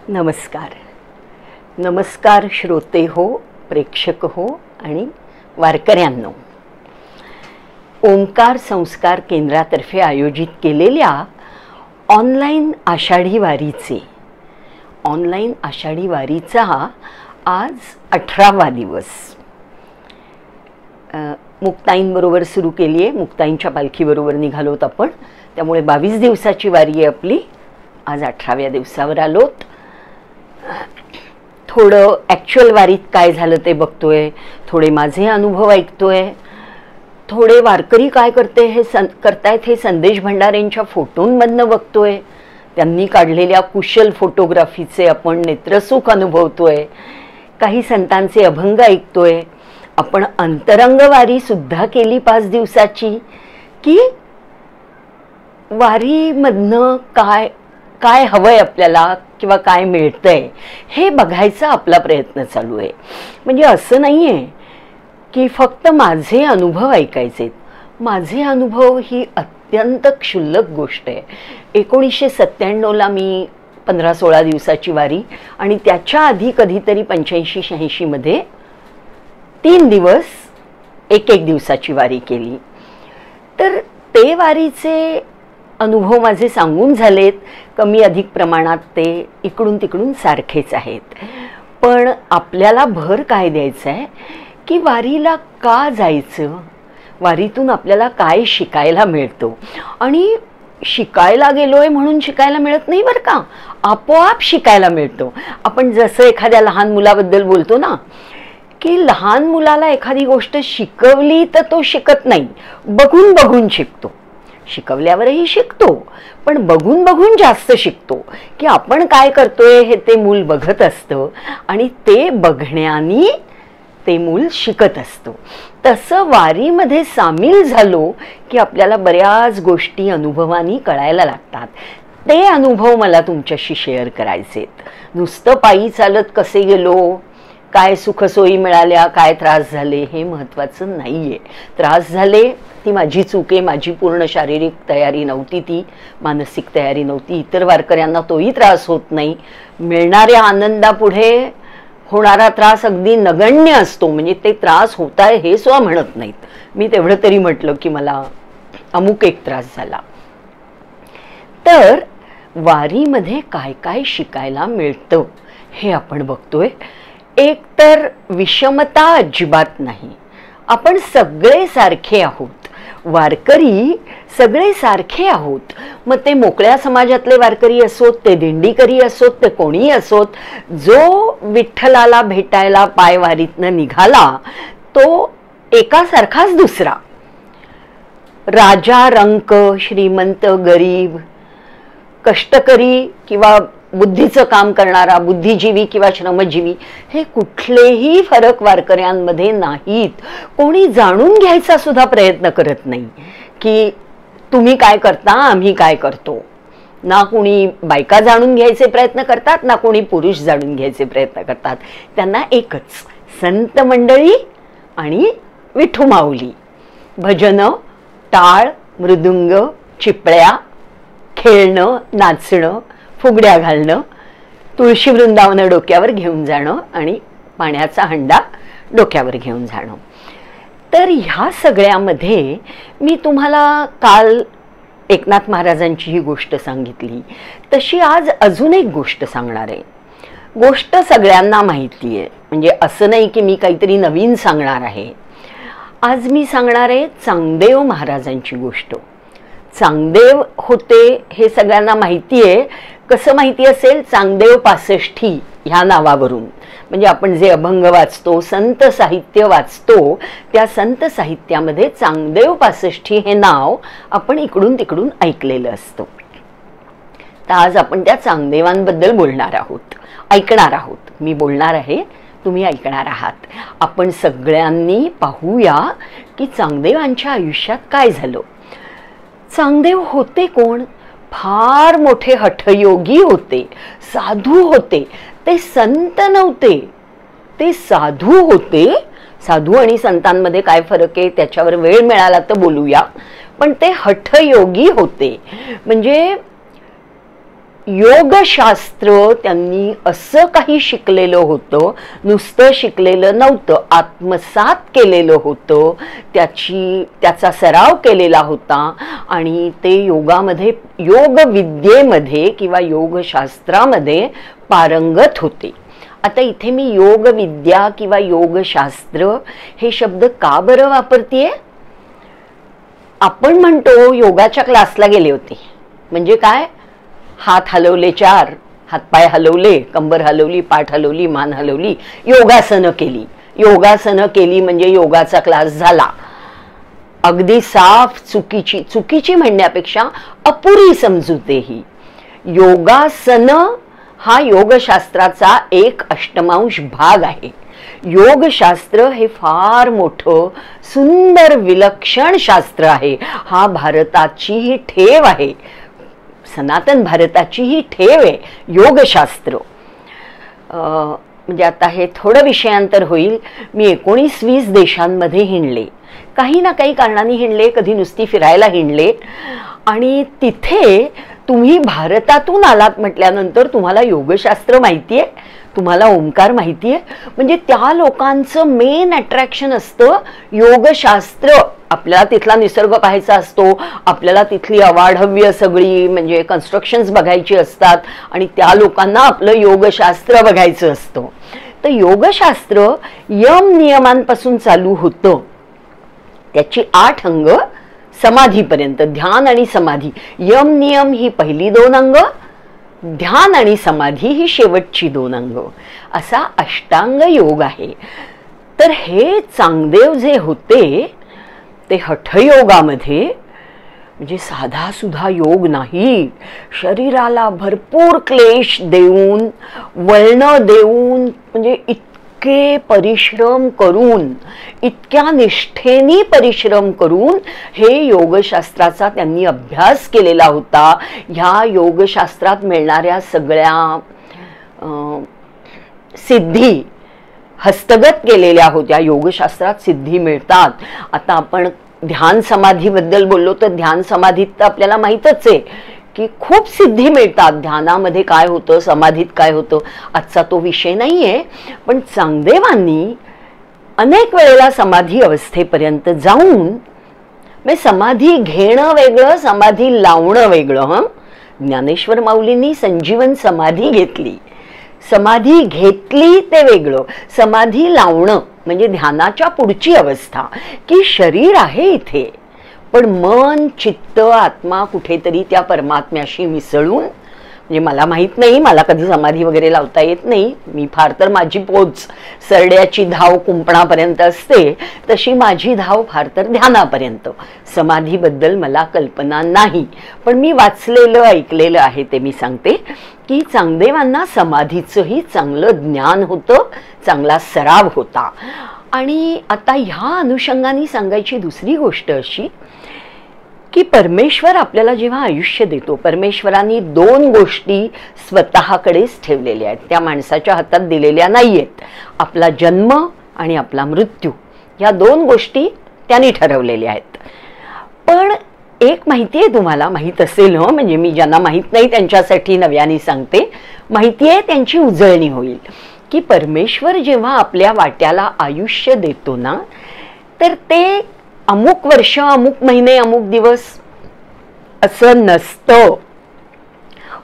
नमस्कार. नमस्कार श्रोते हो, प्रेक्षक हो आणि वारकऱ्यांनो. ओंकार संस्कार केंद्रातर्फे आयोजित केलेल्या ऑनलाईन आषाढी वारीचा आज 18वा दिवस. मुक्ताईंबरोबर सुरू केली आहे. मुक्ताईंच्या पालखीबरोबर निघालोत आपण, त्यामुळे 22 दिवसाची वारी आहे आपली. आज 18व्या दिवसावर आलोत. थोडं ॲक्च्युअल वारीत काय झालं ते बघतोय, थोडे माझे अनुभव ऐकतोय, थोडे वारकरी काय करतायत हे संदेश भंडारेंच्या फोटोंमधनं बघतोय. त्यांनी काढलेल्या कुशल फोटोग्राफीचे आपण नेत्रसुख अनुभवतोय. काही संतांचे अभंग ऐकतोय. आपण अंतरंग वारी सुद्धा केली 5 दिवसाची. की वारीमधनं काय काय हवंय आपल्याला किंवा काय मिळतंय हे बघायचा आपला प्रयत्न चालू आहे. म्हणजे असं नाही आहे की फक्त माझे अनुभव ऐकायचे. माझे अनुभव ही अत्यंत क्षुल्लक गोष्ट आहे. 1997ला मी 15-16 दिवसाची वारी आणि त्याच्या आधी कधीतरी 85-86 मध्ये 3 दिवस 1-1 दिवसाची वारी केली. तर ते वारीचे अनुभव माझे सांगून झालेत. कमी अधिक प्रमाणात ते इकडून तिकडून सारखेच आहेत. पण आपल्याला भर काय द्यायचं आहे की वारीला का जायचं, वारीतून आपल्याला काय शिकायला मिळतं. आणि शिकायला गेलोय म्हणून शिकायला मिळत नाही बरं का, आपोआप शिकायला मिळतं. आपण जसं एखाद्या लहान मुलाबद्दल बोलतो ना, की लहान मुलाला एखादी गोष्ट शिकवली तर तो शिकत नाही, बघून बघून शिकतो. शिकवल्यावरही शिकतो, पण बघून बघून जास्त शिकतो. की आपण काय करतोय हे ते मूल बघत असतं आणि ते बघण्यानी ते मूल शिकत असतं. तसं वारीमध्ये सामील झालो की आपल्याला बऱ्याच गोष्टी अनुभवानी कळायला लागतात. ते अनुभव मला तुमच्याशी शेअर करायचेत. नुसतं पायी चालत कसे गेलो, काय सुखसोयी मिळाल्या, काय त्रास झाले हे महत्त्वाचं नाही आहे. त्रास झाले ती माझी चूक आहे. माझी पूर्ण शारीरिक तयारी नव्हती, ती मानसिक तयारी नव्हती. इतर वारकऱ्यांना तोही त्रास होत नाही. मिळणाऱ्या आनंदापुढे होणारा त्रास अगदी नगण्य असतो. म्हणजे ते त्रास होत आहे हे सुद्धा म्हणत नाहीत. मी तेवढं तरी म्हटलं की मला अमुक एक त्रास झाला. तर वारीमध्ये काय काय शिकायला मिळतं हे आपण बघतोय. एक तर विषमता अजिबात नाही. आपण सगळे सारखे आहोत. वारकरी सगळे सारखे आहोत. मग ते मोकळ्या समाजातले वारकरी असोत, ते दिंडीकरी असोत, ते कोणीही असोत, जो विठ्ठलाला भेटायला पायवारीतनं निघाला तो एकासारखाच दुसरा. राजा रंक, श्रीमंत गरीब, कष्टकरी किंवा बुद्धीचं काम करणारा, बुद्धिजीवी किंवा श्रमजीवी, हे कुठलेही फरक वारकऱ्यांमध्ये नाहीत. कोणी जाणून घ्यायचा सुद्धा प्रयत्न करत नाही की तुम्ही काय करता, आम्ही काय करतो. ना कोणी बायका जाणून घ्यायचे प्रयत्न करतात, ना कोणी पुरुष जाणून घ्यायचे प्रयत्न करतात. त्यांना एकच, संत मंडळी आणि विठू माऊली. भजनं, टाळ, मृदुंग, चिपळ्या, खेळणं, नाचणं, फुगड्या घालणं, तुळशी वृंदावनं डोक्यावर घेऊन जाणं आणि पाण्याचा हंडा डोक्यावर घेऊन जाणं. तर ह्या सगळ्यामध्ये मी तुम्हाला काल एकनाथ महाराजांची ही गोष्ट सांगितली, तशी आज अजून एक गोष्ट सांगणार आहे. गोष्ट सगळ्यांना माहिती आहे, म्हणजे असं नाही की मी काहीतरी नवीन सांगणार आहे. आज मी सांगणार आहे चांगदेव महाराजांची गोष्ट. चांगदेव होते हे सगळ्यांना माहिती आहे. कसं माहिती असेल? चांगदेव 65 ह्या नावावरून. म्हणजे आपण जे अभंग वाचतो, संत साहित्य वाचतो, त्या संत साहित्यामध्ये चांगदेव 65 हे नाव आपण इकडून तिकडून ऐकलेलं असतं. तर आज आपण त्या चांगदेवांबद्दल बोलणार आहोत, ऐकणार आहोत. मी बोलणार आहे, तुम्ही ऐकणार आहात. आपण सगळ्यांनी पाहूया की चांगदेवांच्या आयुष्यात काय झालं. चांगदेव होते कोण? फार मोठे हठयोगी होते, साधू होते. ते संत नव्हते, ते साधू होते. साधू आणि संतांमध्ये काय फरक आहे त्याच्यावर वेळ मिळाला तर बोलूया. पण ते हठयोगी होते. म्हणजे योगशास्त्र त्यांनी असं काही शिकलेलं होतं, नुसतं शिकलेलं नव्हतं, आत्मसात केलेलं होतं, त्याचा सराव केलेला होता आणि ते योगामध्ये, योगविद्येमध्ये किंवा योगशास्त्रामध्ये पारंगत होते. आता इथे मी योगविद्या किंवा योगशास्त्र हे शब्द का बरं वापरतेय? आपण म्हणतो योगाच्या क्लासला गेले होते म्हणजे काय, हात हलवले, 4 हातपाय हलवले, कंबर हलवली, पाठ हलवली, मान हलवली, योगासनं केली. योगासनं केली म्हणजे योगाचा क्लास झाला. अगदी साफ चुकीची म्हणण्यापेक्षा अपुरी समजूते ही. योगासनं हा योगशास्त्राचा एक अष्टमांश भाग आहे. योगशास्त्र हे फार मोठं सुंदर विलक्षण शास्त्र आहे. हा भारताची ही ठेव आहे, सनातन भारताची ही ठेव आहे योगशास्त्र. म्हणजे आता हे थोडं विषयांतर होईल. मी 19-20 देशांमध्ये हिंडले, काही ना काही कारणाने हिंडले, कधी नुसती फिरायला हिंडले. आणि तिथे तुम्ही भारतातून आलात म्हटल्यानंतर तुम्हाला योगशास्त्र माहिती आहे, तुम्हाला ओंकार माहिती आहे, म्हणजे त्या लोकांचं मेन अट्रॅक्शन असतं योगशास्त्र. आपल्याला तिथला निसर्ग पाहायचा असतो, आपल्याला तिथली अवाढव्य सगळी म्हणजे कन्स्ट्रक्शन्स बघायची असतात आणि त्या लोकांना आपलं योगशास्त्र बघायचं असतं. तर योगशास्त्र यम नियमांपासून चालू होतं, त्याची 8 अंग समाधीपर्यंत, ध्यान आणि समाधी. यम नियम ही पहिली 2 अंग, ध्यान आणि समाधी ही शेवटची 2 अंग, असा अष्टांग योग आहे. तर हे चांगदेव जे होते ते हठयोगामध्ये म्हणजे साधा सुधा योग नाही, शरीराला भरपूर क्लेश देऊन, वळण देऊन, म्हणजे इतके परिश्रम करून, इतक्या निष्ठेने परिश्रम करून हे योगशास्त्राचा त्यांनी अभ्यास केलेला होता. ह्या योगशास्त्रात मिळणाऱ्या सगळ्या सिद्धी हस्तगत केलेल्या होत्या. योगशास्त्रात सिद्धी मिळतात. आता आपण ध्यान समाधीबद्दल बोललो तर ध्यान समाधीत तर आपल्याला माहीतच आहे की खूप सिद्धी मिळतात. ध्यानामध्ये काय होतं, समाधीत काय होतं, आजचा तो विषय नाहीये. पण चांगदेवांनी अनेक वेळेला समाधी अवस्थेपर्यंत जाऊन, म्हणजे समाधी घेणं वेगळं, समाधी लावणं वेगळं. ज्ञानेश्वर माऊलींनी संजीवन समाधी घेतली, समाधी घेतली ते वेगळं. समाधी लावणं म्हणजे ध्यानाच्या पुढची अवस्था, की शरीर आहे इथे पण मन, चित्त, आत्मा कुठेतरी त्या परमात्म्याशी मिसळून, म्हणजे मला माहित नाही, मला कधी समाधी वगैरे लावता येत नाही. मी फार तर माझी पोच सरड्याची धाव कुंपणापर्यंत असते, तशी माझी धाव फार तर ध्यानापर्यंत. समाधीबद्दल मला कल्पना नाही, पण मी वाचलेलं ऐकलेलं आहे ते मी सांगते की चांगदेवांना समाधीचंही चांगलं ज्ञान होतं, चांगला सराव होता. आणि आता ह्या अनुषंगाने सांगायची दुसरी गोष्ट अशी की परमेश्वर आपल्याला जेव्हा आयुष्य देतो, परमेश्वरांनी 2 गोष्टी स्वतःकडेच ठेवलेल्या आहेत, त्या माणसाच्या हातात दिलेल्या नाहीयेत. आपला जन्म आणि आपला मृत्यू, या 2 गोष्टी त्यांनी ठरवलेल्या आहेत. पण एक माहिती आहे, तुम्हाला माहीत असेल हो, म्हणजे मी ज्यांना माहीत नाही त्यांच्यासाठी नव्याने सांगते, माहिती आहे त्यांची उजळणी होईल, की परमेश्वर जेव्हा आपल्या वाट्याला आयुष्य देतो ना, तर ते अमुक वर्ष, अमुक महिने, अमुक दिवस असं नसतं.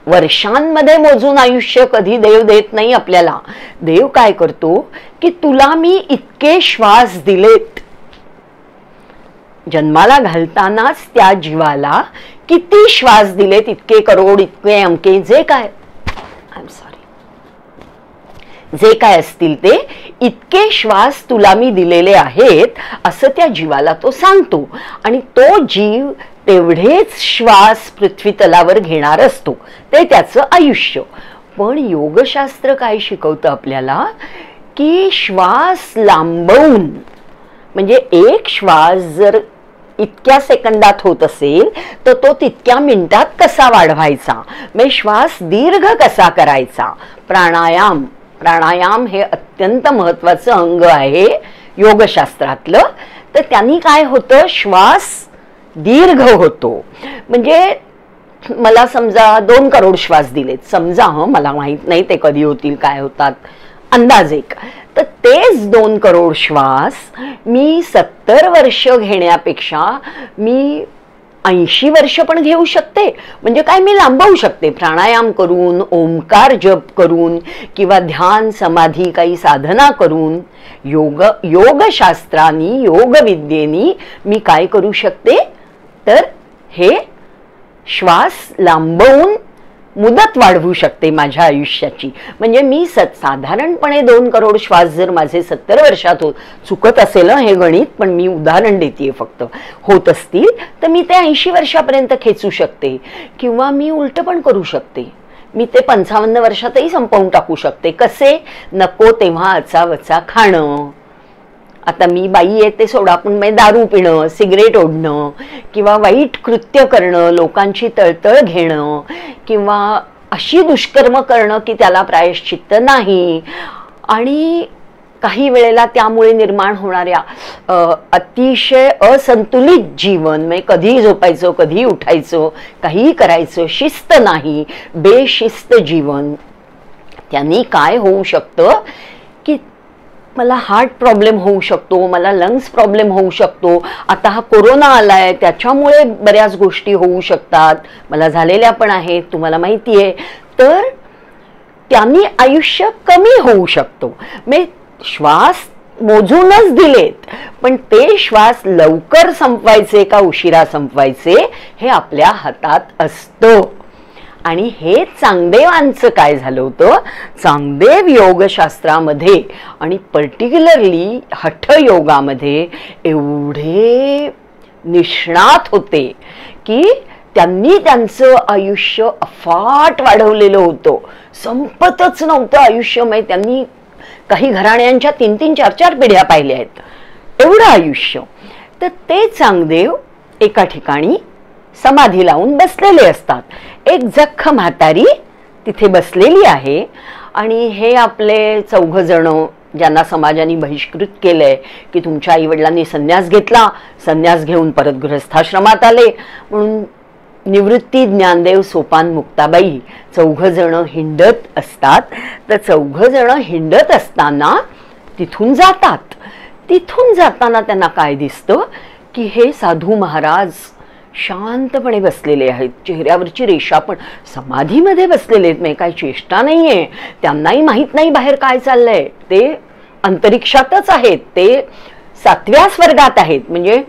वर्षांमध्ये मोजून आयुष्य कधी देव देत नाही आपल्याला. देव काय करतो की तुला मी इतके श्वास दिलेत, जन्माला घालतानाच त्या जीवाला किती श्वास दिलेत, इतके करोड, इतके अमके, जे काय, आय एम सॉरी, जे काय असतील ते इतके श्वास तुला मी दिलेले आहेत असं त्या जीवाला तो सांगतो. आणि तो जीव तेवढेच श्वास पृथ्वी तलावर घेणार असतो, ते त्याचं आयुष्य. पण योगशास्त्र काय शिकवतं आपल्याला की श्वास लांबवून, म्हणजे एक श्वास जर इतक्या सेकंदात होत असेल तर तो तितक्या मिनिटात कसा वाढवायचा, म्हणजे श्वास दीर्घ कसा करायचा. प्राणायाम, प्राणायाम हे अत्यंत महत्त्वाचं अंग आहे योगशास्त्रातलं. तर त्यांनी काय होतं, श्वास दीर्घ होतो. म्हणजे मला समजा 2 करोड श्वास दिलेत, समजा, मला माहित नाही ते कधी होतील, काय होतात, अंदाज एक, तर तेच 2 करोड श्वास मी 70 वर्ष घेण्यापेक्षा मी 80 वर्ष पण घेऊ शकते. म्हणजे काय, मी लांबवू शकते प्राणायाम करून, ओंकार जप करून, किंवा ध्यान समाधी काही साधना करून. योगशास्त्रानी, योगविद्येनी मी काय करू शकते, तर हे श्वास लांबवून मुदत वाढवू शकते माझ्या आयुष्याची. म्हणजे मी साधारणपणे 2 करोड श्वास जर माझे 70 वर्षात चुकत असेल हे गणित, पण मी उदाहरण देतेय फक्त, होत असतील तर मी ते 80 वर्षापर्यंत खेचू शकते. किंवा मी उलट पण करू शकते, मी ते 55 वर्षातही संपवून टाकू शकते. कसे, नको तेव्हा अचावचा खाणं. आता मी बाई आहे ते सोडा, पण मी दारू पिणं, सिगरेट ओढणं, किंवा वाईट कृत्य करणं, लोकांची तळतळ घेणं, किंवा अशी दुष्कर्म करणं की त्याला प्रायश्चित्त नाही, आणि काही वेळेला त्यामुळे निर्माण होणाऱ्या अतिशय असंतुलित जीवन, म्हणजे कधीही झोपायचं, कधीही उठायचं, काहीही करायचं, शिस्त नाही, बेशिस्त जीवन. त्यांनी काय होऊ शकतं की मला हार्ट प्रॉब्लेम होऊ शकतो, मला लंग्स प्रॉब्लेम होऊ शकतो. आता हा कोरोना आलाय त्याच्यामुळे बऱ्याच गोष्टी होऊ शकतात, मला झालेल्या पण आहेत, तुम्हाला माहिती आहे. तर त्यांनी आयुष्य कमी होऊ शकतो. मी श्वास मोजूनच दिलेत, पण ते श्वास लवकर संपवायचे का उशिरा संपवायचे हे आपल्या हातात असतं. आणि हे चांगदेवांचं काय झालं होतं, चांगदेव योगशास्त्रामध्ये आणि पर्टिक्युलरली हठयोगामध्ये एवढे निष्णात होते की त्यांनी त्यांचं आयुष्य अफाट वाढवलेलं होतं, संपतच नव्हतं आयुष्यमय. त्यांनी काही घराण्यांच्या 3-3, 4-4 पिढ्या पाहिल्या आहेत, एवढं आयुष्य. तर ते चांगदेव एका ठिकाणी समाधी लावून बसलेले असतात. एक जख्ख म्हातारी तिथे बसलेली आहे, आणि हे आपले 4 जण ज्यांना समाजाने बहिष्कृत केलंय की तुमच्या आईवडिलांनी संन्यास घेतला, संन्यास घेऊन परत गृहस्थाश्रमात आले, म्हणून निवृत्ती, ज्ञानदेव, सोपान, मुक्ताबाई 4 जण हिंडत असतात. तर 4 जण हिंडत असताना तिथून जातात. तिथून जाताना त्यांना काय दिसतं की हे साधू महाराज शांतपणे बसलेले आहेत, चेहऱ्यावरची रेषा पण, समाधीमध्ये बसलेले आहेत, म्हणजे काही चेष्टा नाहीये. त्यांनाही माहित नाही बाहेर काय चाललंय, ते अंतरिक्षातच आहेत, ते 7व्या स्वर्गात आहेत, म्हणजे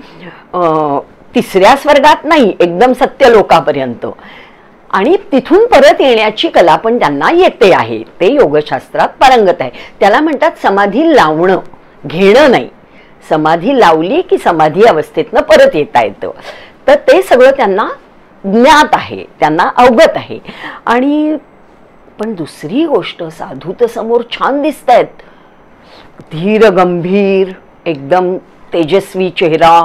3ऱ्या स्वर्गात नाही, एकदम सत्यलोकापर्यंत. आणि तिथून परत येण्याची कला पण त्यांना येते आहे, ते योगशास्त्रात पारंगत आहे. त्याला म्हणतात समाधी लावणं, घेणं नाही. समाधी लावली की समाधी अवस्थेतनं परत येता येतं. तर ते सगळं त्यांना ज्ञात आहे, त्यांना अवगत आहे. आणि पण दुसरी गोष्ट, साधू तर समोर छान दिसत आहेत, धीर गंभीर, एकदम तेजस्वी चेहरा,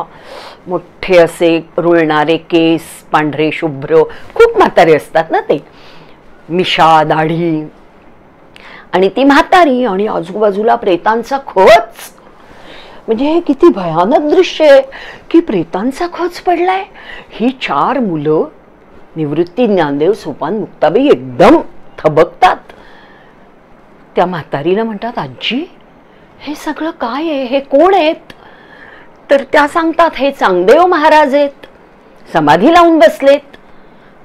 मोठे असे रुळणारे केस, पांढरे शुभ्र, खूप म्हातारे असतात ना ते, मिशा, दाढी, आणि ती म्हातारी, आणि आजूबाजूला प्रेतांचा खच. म्हणजे हे किती भयानक दृश्य आहे की प्रेतांचा खच पडलाय. ही 4 मुलं, निवृत्ती, ज्ञानदेव, सोपान, मुक्ताबाई, एकदम थबकतात. त्या म्हातारीला म्हणतात, आजी हे सगळं काय आहे, हे कोण आहेत? तर त्या सांगतात, हे चांगदेव महाराज आहेत, समाधी लावून बसलेत.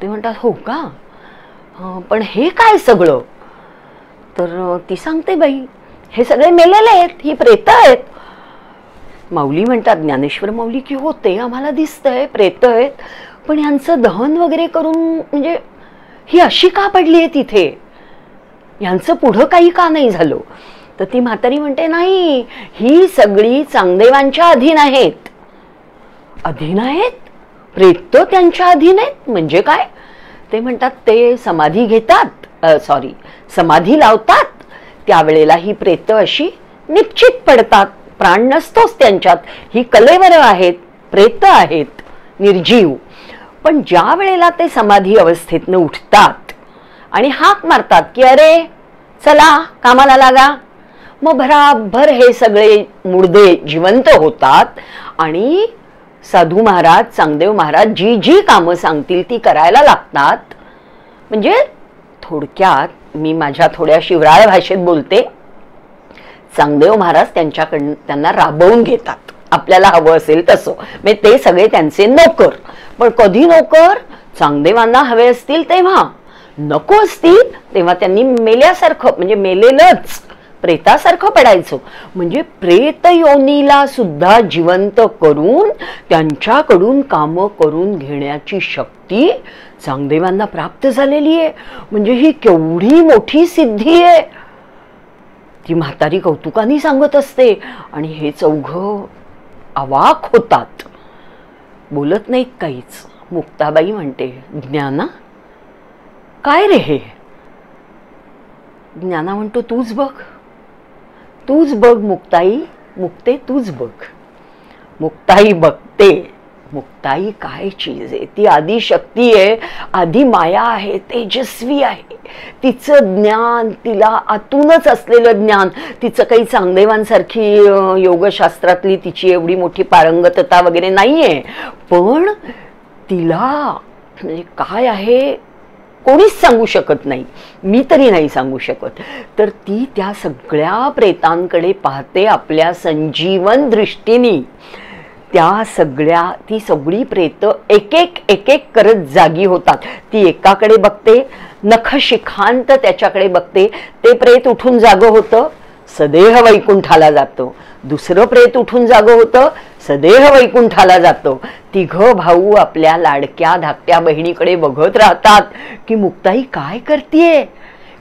ते म्हणतात, हो का, पण हे काय सगळं? तर ती सांगते, बाई हे सगळे मेलेले आहेत, ही प्रेत आहेत. माऊली म्हणतात, ज्ञानेश्वर माऊली, की होते आम्हाला दिसतंय प्रेत आहेत, पण यांचं दहन वगैरे करून, म्हणजे ही अशी का पडली आहे तिथे, यांचं पुढं काही का नाही झालं? तर ती म्हातारी म्हणते, नाही, ही सगळी चांगदेवांच्या अधीन आहेत. अधीन आहेत? प्रेत त्यांच्या अधीन आहेत म्हणजे काय? ते म्हणतात, ते समाधी घेतात, समाधी लावतात, त्यावेळेला ही प्रेत अशी निश्चित पडतात, प्राण नसतोच त्यांच्यात, ही कलेवर आहेत, प्रेत आहेत, निर्जीव. पण ज्या वेळेला ते समाधी अवस्थेतनं उठतात आणि हाक मारतात की अरे चला कामाला लागा, मग भराभर हे सगळे मुर्दे जिवंत होतात आणि साधू महाराज, चांगदेव महाराज जी जी कामं सांगतील ती करायला लागतात. म्हणजे थोडक्यात मी माझ्या थोड्या शिवराळ भाषेत बोलते, चांगदेव महाराज त्यांच्याकडून त्यांना राबवून घेतात, आपल्याला हवं असेल तसं. म्हणजे ते सगळे त्यांचे नोकर. पण कधी नोकर? चांगदेवांना हवे असतील तेव्हा. नको असतील तेव्हा त्यांनी मेल्यासारखं, म्हणजे मेलेलंच प्रेतासारखं पडायचं. म्हणजे प्रेत योनीला सुद्धा जिवंत करून त्यांच्याकडून कामं करून घेण्याची शक्ती चांगदेवांना प्राप्त झालेली आहे. म्हणजे ही केवढी मोठी सिद्धी आहे, ती म्हातारी कौतुकाने सांगत असते. आणि हे चौघं अवाक होतात, बोलत नाहीत काहीच. मुक्ताबाई म्हणते, ज्ञाना काय रे हे? ज्ञाना म्हणतो, तूच बघ, तूच बघ मुक्ताई, मुक्ते तूच बघ. मुक्ताई बघते. मुक्ताई काय चीज आहे? ती आदी शक्ती आहे, आदी माया आहे, तेजस्वी आहे. तिचं ज्ञान, तिला आतूनच असलेलं ज्ञान, तिचं काही चांगदेवांसारखी योगशास्त्रातली तिची एवढी मोठी पारंगतता वगैरे नाहीये. पण तिला म्हणजे काय आहे कोणीच सांगू शकत नाही, मी तरी नाही सांगू शकत. तर ती त्या सगळ्या प्रेतांकडे पाहते आपल्या संजीवन दृष्टीने. ती सगळी प्रेत एक एक करत जागी होतात. ती एकाकडे बघते, नखशिखांत त्याच्याकडे बघते, ते प्रेत उठून जागं होतं, सदेह वैकुंठाला जातो. दुसरं प्रेत उठून जागं होतं, सदेह वैकुंठाला जातो. तिघं भाऊ आपल्या लाडक्या धाकट्या बहिणीकडे बघत राहतात की मुक्ताई काय करतीये.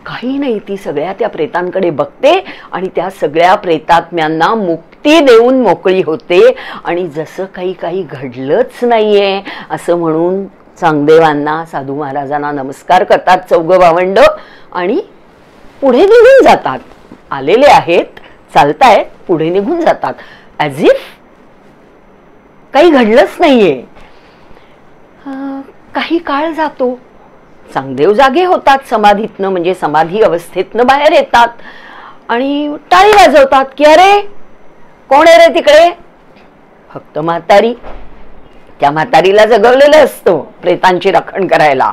काही नाही, ती सगळ्या त्या प्रेतांकडे बघते आणि त्या सगळ्या प्रेतात्म्यांना मुक्ती देऊन मोकळी होते. आणि जसं काही घडलंच नाहीये असं म्हणून चांगदेवांना, साधू महाराजांना नमस्कार करतात चौघं भावंड आणि पुढे निघून जातात. आलेले आहेत, चालतायत, पुढे निघून जातात, ॲज इफ काही घडलंच नाहीये. काही काळ जातो, चांगदेव जागे होतात समाधीतनं, म्हणजे समाधी अवस्थेतनं बाहेर येतात आणि टाळी वाजवतात की अरे कोण आहे रे तिकडे? फक्त म्हातारी. त्या म्हातारीला जगवलेलं असतं प्रेतांची राखण करायला.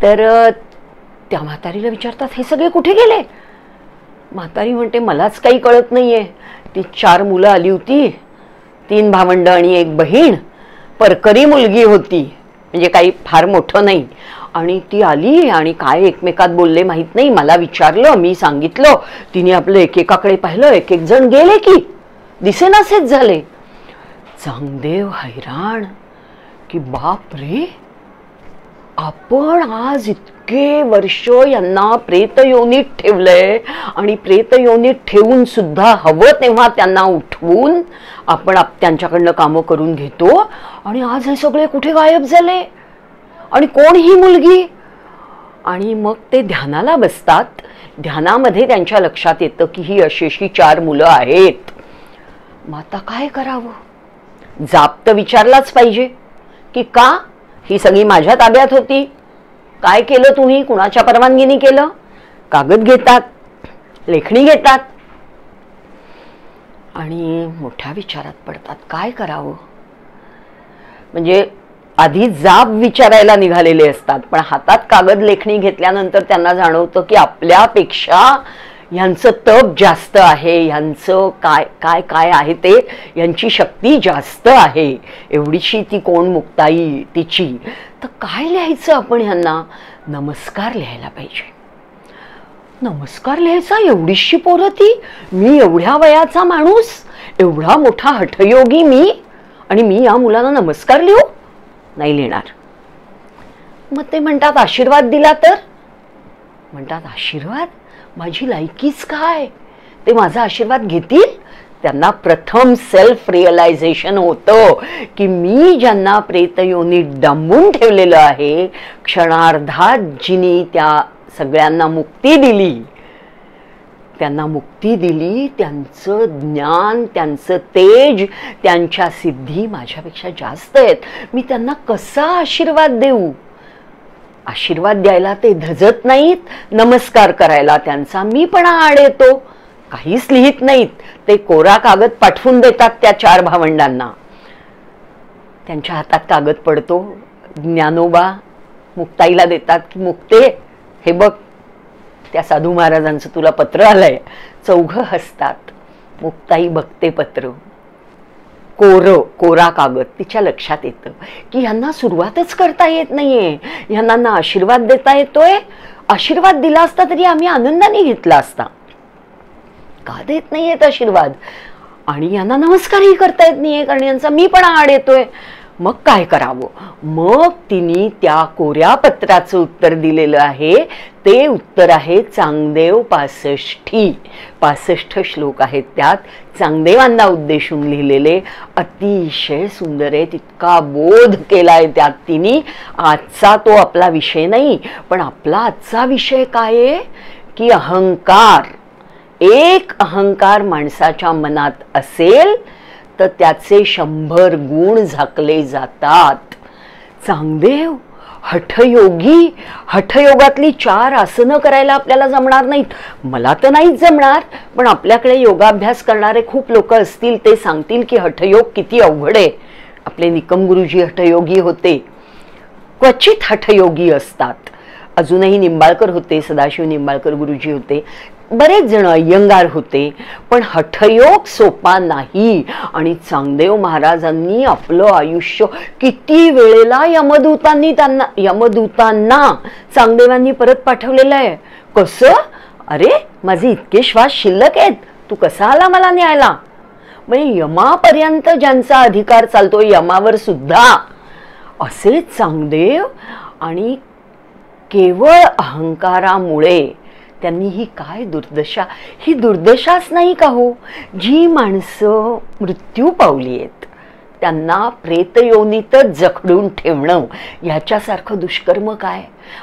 तर त्या म्हातारीला विचारतात, हे सगळे कुठे गेले? म्हातारी म्हणते, मलाच काही कळत नाहीये. ती 4 मुलं आली होती, 3 भावंड आणि 1 बहीण. परकरी मुलगी होती, म्हणजे काही फार मोठं नाही. आणि ती आली आणि काय एकमेकात बोलले माहित नाही. मला विचारलं, मी सांगितलं. तिने आपलं एकेकाकडे पाहिलं, एक जण गेले की दिसेनासेच झाले. चांगदेव हैराण की बाप रे, आपण आज इतके वर्ष यांना प्रेतयोनीत ठेवलंय आणि प्रेतयोनीत ठेवून सुद्धा हवं तेव्हा त्यांना उठवून आपण त्यांच्याकडनं कामं करून घेतो आणि आज हे सगळे कुठे गायब झाले आणि कोण ही मुलगी? आणि मग ते ध्यानाला बसतात. ध्यानामध्ये त्यांच्या लक्षात येतं की ही अशी 4 मुलं आहेत. मग आता काय करावं? जाप तर विचारलाच पाहिजे की का ही सगळी माझ्या ताब्यात होती, काय केलं तुम्ही, कुणाच्या परवानगीने केलं? कागद घेतात, लेखणी घेतात आणि मोठ्या विचारात पडतात, काय करावं. म्हणजे आधी जाब विचारायला निघालेले असतात, पण हातात कागद लेखणी घेतल्यानंतर त्यांना जाणवतं की आपल्यापेक्षा यांचं तप जास्त आहे, यांचं काय काय काय आहे ते, यांची शक्ती जास्त आहे. एवढीशी ती कोण मुक्ताई तिची. तर काय लिहायचं आपण ह्यांना? नमस्कार लिहायला पाहिजे. नमस्कार लिहायचा? एवढीशी पोरं ती, मी एवढ्या वयाचा माणूस, एवढा मोठा हठयोगी मी, आणि मी या मुलांना नमस्कार लिहू? नाही लिहिणार. मग ते म्हणतात आशीर्वाद दिला तर? म्हणतात आशीर्वाद? माझी लायकीच काय, ते माझा आशीर्वाद घेतील? त्यांना प्रथम सेल्फ रिअलायझेशन होतं की मी ज्यांना प्रेतयोनीत डांबून ठेवलेलं आहे, क्षणार्धात जिनी त्या सगळ्यांना मुक्ती दिली, त्यांना मुक्ती दिली, त्यांचं ज्ञान, त्यांचं तेज, त्यांच्या सिद्धी माझ्यापेक्षा जास्त आहेत. मी त्यांना कसा आशीर्वाद देऊ? आशीर्वाद द्यायला ते धजत नाहीत, नमस्कार करायला त्यांचा मीपणा आड येतो. काहीच लिहित नाहीत, ते कोरा कागद पाठवून देतात त्या 4 भावंडांना. त्यांच्या हातात कागद पडतो, ज्ञानोबा मुक्ताईला देतात की मुक्ते हे बघ त्या साधू महाराजांचं तुला पत्र आलंय. चौघं हसतात. मुक्ताई बघते पत्र, कोरा कागद. तिच्या लक्षात येतं की ह्यांना सुरुवातच करता येत नाहीये, ह्यांना ना आशीर्वाद देता येतोय. आशीर्वाद दिला असता तरी आम्ही आनंदाने घेतला असता, का देत नाहीयेत आशीर्वाद. आणि यांना नमस्कारही करता येत नाहीये कारण यांचा मी पण आड येतोय. मग काय करावं. मग तिने त्या कोऱ्या पत्राचं उत्तर दिलेलं आहे. ते उत्तर आहे चांगदेव 65 श्लोक आहेत त्यात चांगदेवांना उद्देशून लिहिलेले. अतिशय सुंदर आहे. तितका बोध केलाय त्यात तिने. आजचा तो आपला विषय नाही, पण आपला आजचा विषय काय आहे की अहंकार. एक अहंकार माणसाच्या मनात असेल तर त्याचे 100 गुण झाकले जातात. चांगदेव हठयोगी, हठयोगातली 4 आसनं करायला आपल्याला जमणार नाहीत. मला तर नाहीच जमणार, पण आपल्याकडे योगाभ्यास करणारे खूप लोक असतील, ते सांगतील की हठयोग किती अवघड आहे. आपले निकम गुरुजी हठयोगी होते, क्वचित हठयोगी असतात. अजूनही निंबाळकर होते, सदाशिव निंबाळकर गुरुजी होते, बरेच जण अय्यंगार होते, पण हठयोग सोपा नाही. आणि चांगदेव महाराजांनी आपलं आयुष्य किती वेळेला यमदूतांना चांगदेवांनी परत पाठवलेलं आहे. कसं, अरे माझे इतके श्वास शिल्लक आहेत, तू कसा आला मला न्यायला. म्हणजे यमापर्यंत ज्यांचा अधिकार चालतो, यमावर सुद्धा असे चांगदेव. आणि केवळ अहंकारामुळे त्यांनी ही काय दुर्दशा. ही दुर्दशाच नाही का हो. जी माणसं मृत्यू पावली आहेत त्यांना प्रेतयोनीतच जखडून ठेवणं ह्याच्यासारखं दुष्कर्म काय.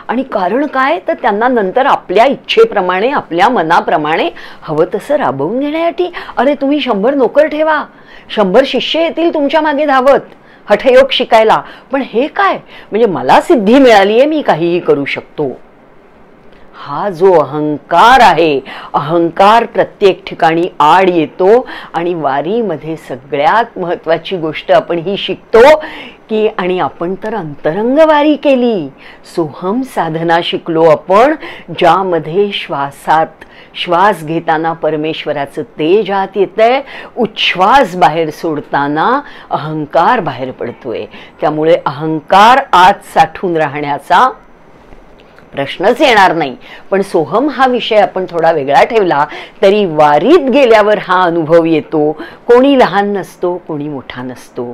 आणि कारण काय तर त्यांना नंतर आपल्या इच्छेप्रमाणे, आपल्या मनाप्रमाणे हवं तसं राबवून घेण्यासाठी. अरे तुम्ही 100 नोकर ठेवा, 100 शिष्य येतील तुमच्या मागे धावत हठयोग शिकायला, पण हे काय म्हणजे मला सिद्धी मिळाली आहे, मी काहीही करू शकतो. हा जो अहंकार आहे, अहंकार प्रत्येक ठिकाणी आड येतो. आणि वारीमध्ये सगळ्यात महत्त्वाची गोष्ट आपण ही शिकतो की, आणि आपण तर अंतरंग वारी केली, सोहम साधना शिकलो आपण, ज्यामध्ये श्वास घेताना परमेश्वराचं तेज आत येतंय, उच्छ्वास बाहेर सोडताना अहंकार बाहेर पडतोय. त्यामुळे अहंकार आत साठून राहण्याचा प्रश्नच येणार नाही. पण सोहम हा विषय आपण थोडा वेगळा ठेवला तरी वारीत गेल्यावर हा अनुभव येतो. कोणी लहान नसतो, कोणी मोठा नसतो,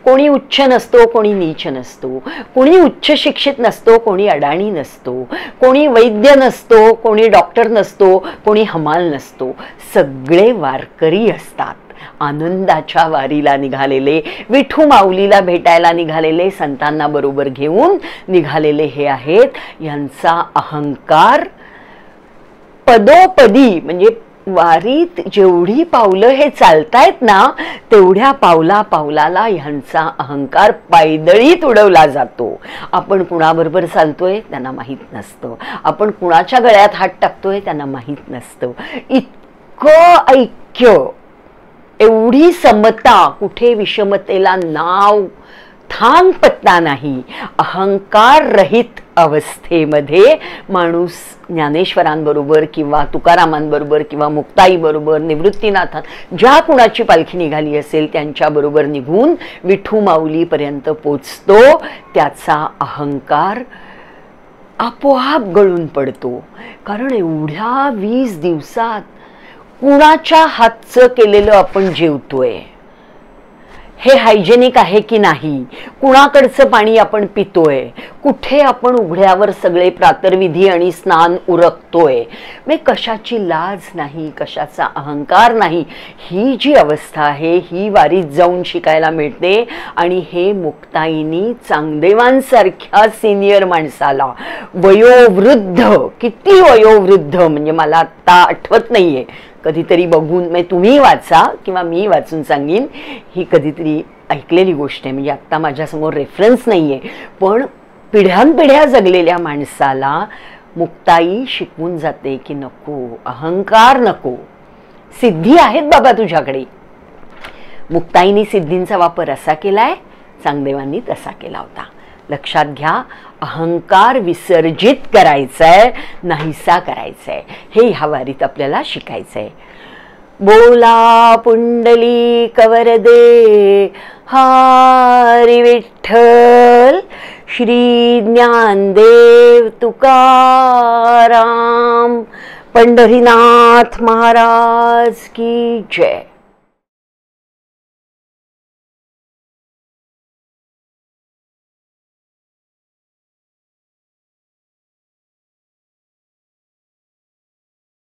कोणी उच्च नसतो, कोणी नीच नसतो, कोणी उच्च शिक्षित नसतो, कोणी अडाणी नसतो, कोणी वैद्य नसतो, कोणी डॉक्टर नसतो, कोणी हमाल नसतो. सगळे वारकरी असतात. आनंदाच्या वारीला निघालेले, विठू माऊलीला भेटायला निघालेले, संतांना बरोबर घेऊन निघालेले हे आहेत. यांचा अहंकार पदोपदी, म्हणजे वारीत जेवढी पावलं हे चालतायत ना, तेवढ्या पावलाला ह्यांचा अहंकार पायदळीत उडवला जातो. आपण कुणाबरोबर चालतोय त्यांना माहीत नसतं, आपण कुणाच्या गळ्यात हात टाकतोय त्यांना माहीत नसतं. इतकं ऐक्य, एवढी समता, कुठे विषमतेला नाव थांग पत्ता नाही. अहंकार रहित अवस्थेमध्ये माणूस ज्ञानेश्वरांबरोबर किंवा तुकारामांबरोबर किंवा मुक्ताईबरोबर, निवृत्तीनाथां, ज्या कुणाची पालखी निघाली असेल त्यांच्याबरोबर निघून विठू माऊलीपर्यंत पोचतो. त्याचा अहंकार आपोआप गळून पडतो. कारण एवढ्या 20 दिवसात कुणाच्या हातचं केलेलं आपण जेवतोय, हे हायजेनिक आहे की नाही, कुणाकडचं पाणी आपण पितोय, कुठे आपण उघड्यावर सगळे प्रातर्विधी आणि स्नान उरकतोय, म्हणजे कशाची लाज नाही, कशाचा अहंकार नाही. ही जी अवस्था आहे ही वारीत जाऊन शिकायला मिळते. आणि हे मुक्ताईनी चांगदेवांसारख्या सिनियर माणसाला, वयोवृद्ध, किती वयोवृद्ध म्हणजे मला आत्ता आठवत नाहीये, कधीतरी बघून, म्हणजे तुम्ही वाचा किंवा मी वाचून सांगीन, ही कधीतरी ऐकलेली गोष्ट आहे, म्हणजे आत्ता माझ्यासमोर रेफरन्स नाही आहे, पण पिढ्यानपिढ्या जगलेल्या माणसाला मुक्ताई शिकवून जाते की नको, अहंकार नको, सिद्धी आहेत बाबा तुझ्याकडे. मुक्ताईनी सिद्धींचा वापर असा केलाय, चांगदेवांनी तसा केला होता. लक्षात घ्या, अहंकार विसर्जित करायचा आहे, नाहीसा करायचा आहे. हे ह्या वारीत आपल्याला शिकायचं आहे. बोला पुंडली कवरदे हरी विठ्ठल, श्री ज्ञानदेव तुकाराम, पंढरीनाथ महाराज की जय.